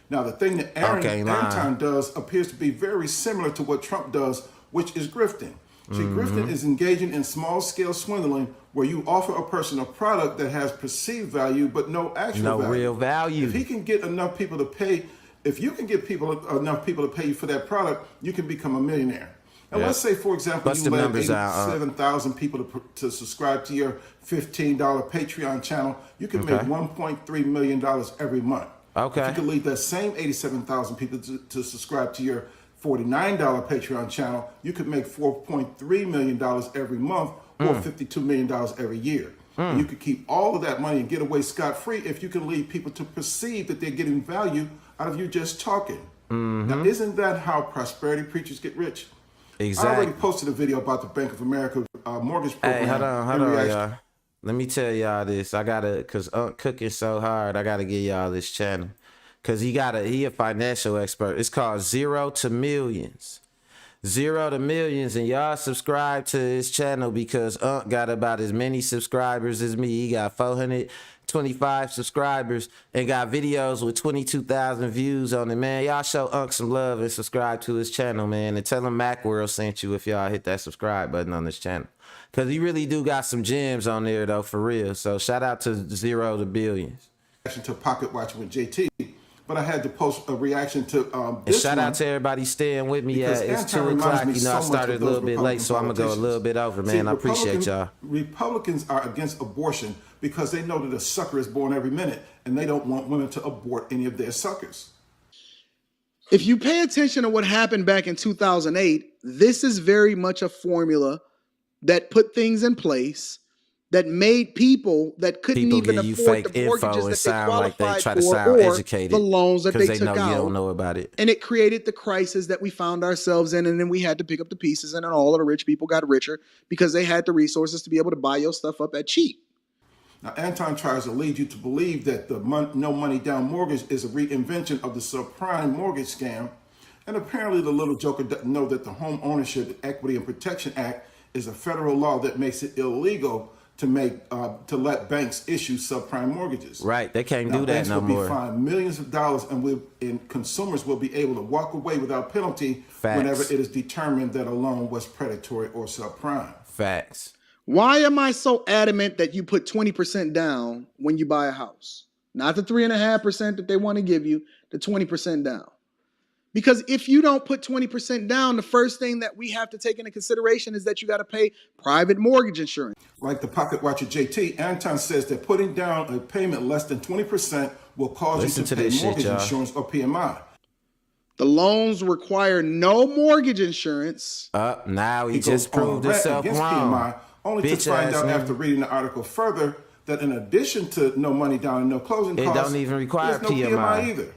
Now, the thing that Anton does appears to be very similar to what Trump does, which is grifting. See, grifting is engaging in small-scale swindling where you offer a person a product that has perceived value but no actual value. No real value. If he can get enough people to pay, if you can get enough people to pay you for that product, you can become a millionaire. And let's say, for example, you let 87,000 people to subscribe to your $15 Patreon channel. You can make $1.3 million every month. Okay. If you could lead that same 87,000 people to subscribe to your $49 Patreon channel, you could make $4.3 million every month or $52 million every year. And you could keep all of that money and get away scot-free if you can lead people to perceive that they're getting value out of you just talking. Now, isn't that how prosperity preachers get rich? Exactly. I already posted a video about the Bank of America mortgage program. Hey, hold on, y'all. Let me tell y'all this. Cause cooking so hard, I gotta give y'all this channel. Cause he a financial expert. It's called 0 to Millions. 0 to Millions, and y'all subscribe to his channel because got about as many subscribers as me. He got 425 subscribers and got videos with 22,000 views on it, man. Y'all show some love and subscribe to his channel, man. And tell him Macworld sent you if y'all hit that subscribe button on this channel. Because he really do got some gems on there, though, for real. So shout out to 0 to Billions. To Pocket Watching with JT. But I had to post a reaction to this. And shout out to everybody staying with me. It's 2 o'clock. You know, I started a little bit late, so I'm going to go a little bit over, man. I appreciate y'all. Republicans are against abortion because they know that a sucker is born every minute, and they don't want women to abort any of their suckers. If you pay attention to what happened back in 2008, this is very much a formula that put things in place that made people that couldn't even afford the mortgages that they qualified for or the loans that they took out. You don't know about it. And it created the crisis that we found ourselves in. And then we had to pick up the pieces, and then all of the rich people got richer because they had the resources to be able to buy your stuff up at cheap. Now, Anton tries to lead you to believe that the no money down mortgage is a reinvention of the subprime mortgage scam. And apparently the little joker doesn't know that the Home Ownership Equity and Protection Act is a federal law that makes it illegal to let banks issue subprime mortgages. Right, they can't do that no more. Banks will be fined millions of dollars, and consumers will be able to walk away without penalty whenever it is determined that a loan was predatory or subprime. Facts. Why am I so adamant that you put 20% down when you buy a house? Not the 3.5% that they want to give you, the 20% down. Because if you don't put 20% down, the first thing that we have to take into consideration is that you got to pay private mortgage insurance. Like the pocket watcher JT, Anton says that putting down a payment less than 20% will cause you to pay mortgage insurance or PMI. The loans require no mortgage insurance. Now he just proved himself wrong. PMI, only to find out after reading the article further that in addition to no money down and no closing costs, it don't even require there's no PMI either.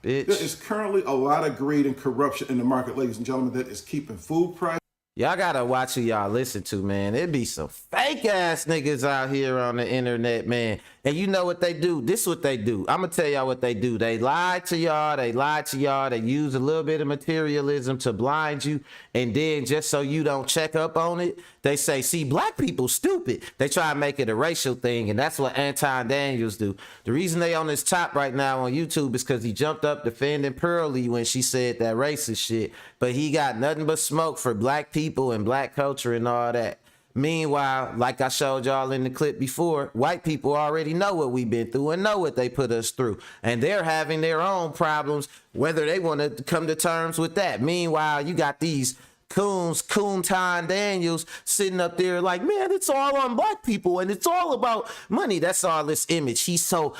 Bitch. There is currently a lot of greed and corruption in the market, ladies and gentlemen, that is keeping food prices. Y'all gotta watch who y'all listen to, man. It be some fake ass niggas out here on the internet, man. And you know what they do? This is what they do. I'm gonna tell y'all what they do. They lie to y'all. They use a little bit of materialism to blind you. And then just so you don't check up on it, they say, see, black people stupid. They try to make it a racial thing. And that's what Anton Daniels do. The reason they on this top right now on YouTube is because he jumped up defending Pearlie when she said that racist shit. But he got nothing but smoke for black people and black culture and all that. Meanwhile, like I showed y'all in the clip before, white people already know what we've been through and know what they put us through. And they're having their own problems, whether they want to come to terms with that. Meanwhile, you got these COONton Daniels sitting up there like, man, it's all on black people and it's all about money. That's all this image. He's so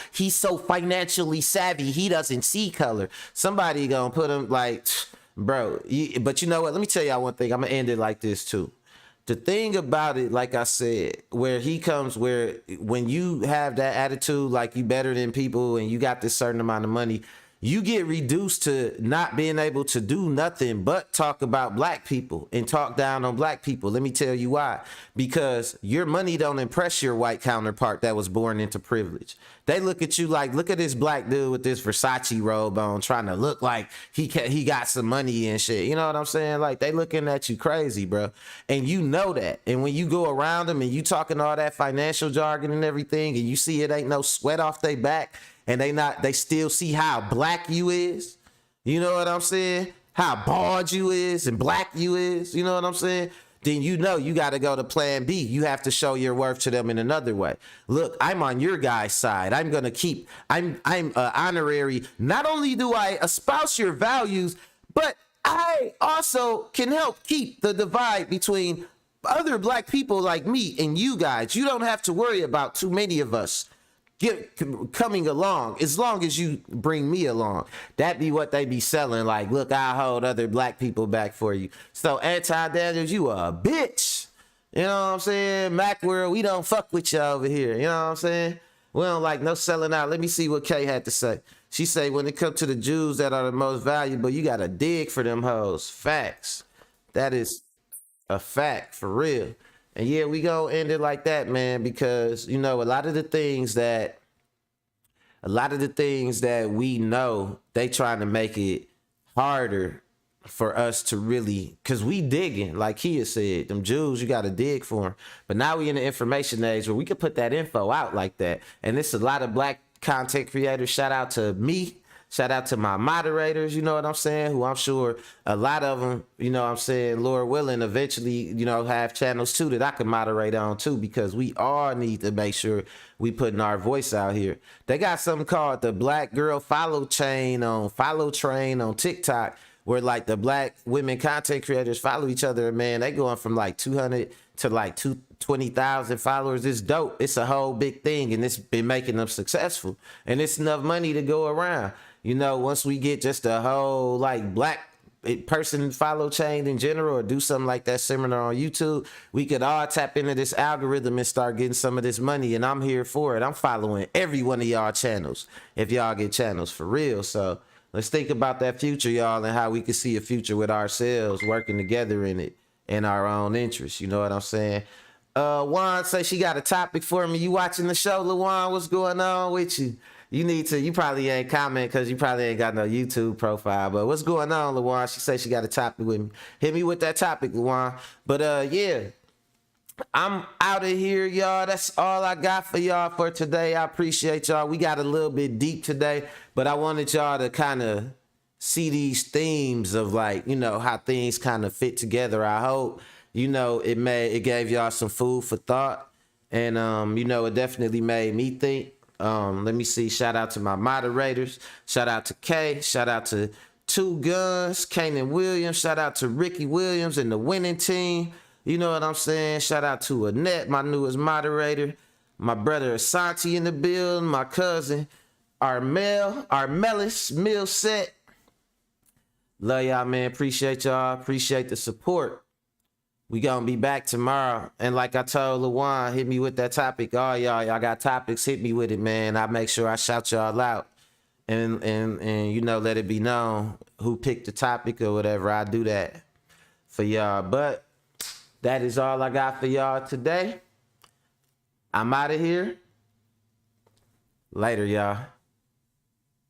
financially savvy, he doesn't see color. Somebody gonna put him like, bro, but you know what? Let me tell y'all one thing. I'm gonna end it like this too. The thing about it, like I said, where he comes, where when you have that attitude, like you better than people and you got this certain amount of money, you get reduced to not being able to do nothing but talk about black people and talk down on black people. Let me tell you why. Because your money don't impress your white counterpart that was born into privilege. They look at you like, look at this black dude with this Versace robe on trying to look like he got some money and shit. You know what I'm saying? Like, they looking at you crazy, bro. And you know that. And when you go around them and you talking all that financial jargon and everything, and you see it ain't no sweat off their back, and they still see how black you is. You know what I'm saying? How bald you is and black you is. You know what I'm saying? Then you know you got to go to plan B. You have to show your worth to them in another way. Look, I'm on your guy's side. I'm going to keep, I'm honorary. Not only do I espouse your values, but I also can help keep the divide between other black people like me and you guys. You don't have to worry about too many of us coming along, as long as you bring me along. That be what they be selling. Like, look, I'll hold other black people back for you. So Anton Daniels, you a bitch. You know what I'm saying? Macworld, we don't fuck with you over here. You know what I'm saying? We don't like no selling out. Let me see what Kay had to say. She say, when it comes to the Jews that are the most valuable, you got to dig for them hoes. Facts. That is a fact for real. And yeah, we gonna end it like that, man, because, you know, a lot of the things that we know, they trying to make it harder for us to really, because we digging, like he has said, them Jews, you got to dig for them. But now we in the information age where we can put that info out like that. And it's a lot of black content creators. Shout out to me. Shout out to my moderators, you know what I'm saying, who I'm sure a lot of them, you know what I'm saying, Lord willing, eventually, you know, have channels too that I can moderate on too, because we all need to make sure we putting our voice out here. They got something called the Black Girl Follow Train on TikTok, where like the black women content creators follow each other, man. They going from like 200 to like 20,000 followers is dope. It's a whole big thing, and it's been making them successful. And it's enough money to go around. You know, once we get just a whole like black person follow chain in general, or do something like that similar on YouTube, we could all tap into this algorithm and start getting some of this money. And I'm here for it. I'm following every one of y'all channels if y'all get channels for real. So let's think about that future, y'all, and how we can see a future with ourselves working together in it in our own interests. You know what I'm saying? Juan say she got a topic for me. You watching the show, LaJuan? What's going on with you? You probably ain't comment because you probably ain't got no YouTube profile. But what's going on, LaJuan? She say she got a topic with me. Hit me with that topic, LaJuan. But yeah, I'm out of here, y'all. That's all I got for y'all for today. I appreciate y'all. We got a little bit deep today, but I wanted y'all to kind of see these themes of like, you know, how things kind of fit together. I hope, you know, it gave y'all some food for thought. And, you know, it definitely made me think. Let me see. Shout out to my moderators. Shout out to Kay. Shout out to Two Guns, Kanan Williams. Shout out to Ricky Williams and the winning team. You know what I'm saying? Shout out to Annette, my newest moderator. My brother Asante in the building. My cousin Armelis Millset. Love y'all, man. Appreciate y'all. Appreciate the support. We gonna be back tomorrow. And like I told LaJuan, hit me with that topic. All y'all got topics, hit me with it, man. I make sure I shout y'all out. And you know, let it be known who picked the topic or whatever. I do that for y'all. But that is all I got for y'all today. I'm out of here. Later, y'all.